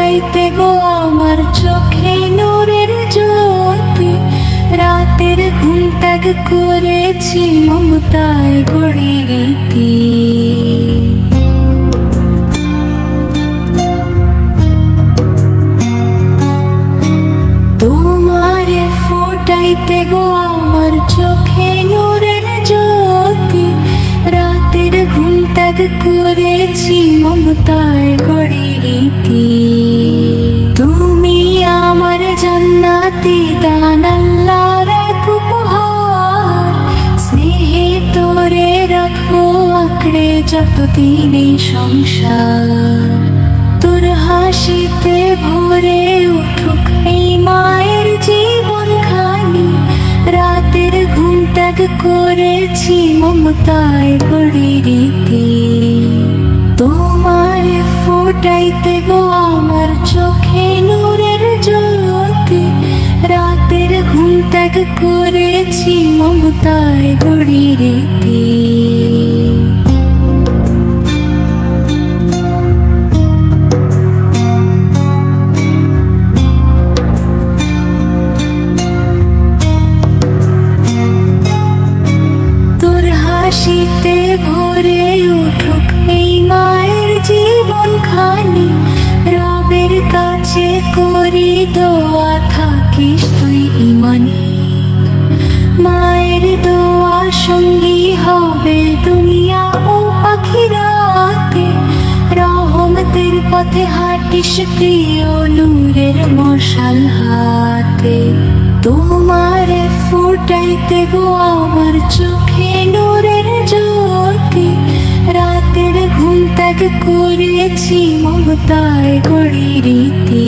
ফোটাইতে গো আমার চোখে নূরের জ্যোতি, রাতের ঘুম ত্যাগ করেছি মমতায় গড়ি রীতি। তোমারে ফোটাইতে গো আমার চোখে নূরের জ্যোতি, রাতের ঘুম ত্যাগ করেছি মমতায় গড়ি রীতি। তুমি আমার জান্নাতি দান, আল্লাহর এক উপহার, স্নেহে তোরে রাখবো আঁকড়ে যতদিন এই সংসার। তোর হাসিতে ভরে উঠুক এই মায়ের জীবন খানি, রাতের ঘুম ত্যাগ করেছি মমতায় গড়ি রীতি। তোমারে ফোটাইতে গো আমার চোখে নূরের জ্যোতি, রাতের ঘুম ত্যাগ করেছি মমতায় গড়ি রীতি। হাসিতে ভরে উঠুক এই মায়ের জীবন খানি, রবের কাছে করি দোয়া থাকিস তুই ইমানি। মায়ের দোয়া সঙ্গী হবে দুনিয়া ও আখিরাতে, রহমতের পথে হাঁটিস প্রিয় নূরের মশাল হাতে। তোমারে ফোটাইতে গো আমার চোখে নূরের জ্যোতি, রাতের ঘুম ত্যাগ করেছি মমতায় গড়ি রীতি।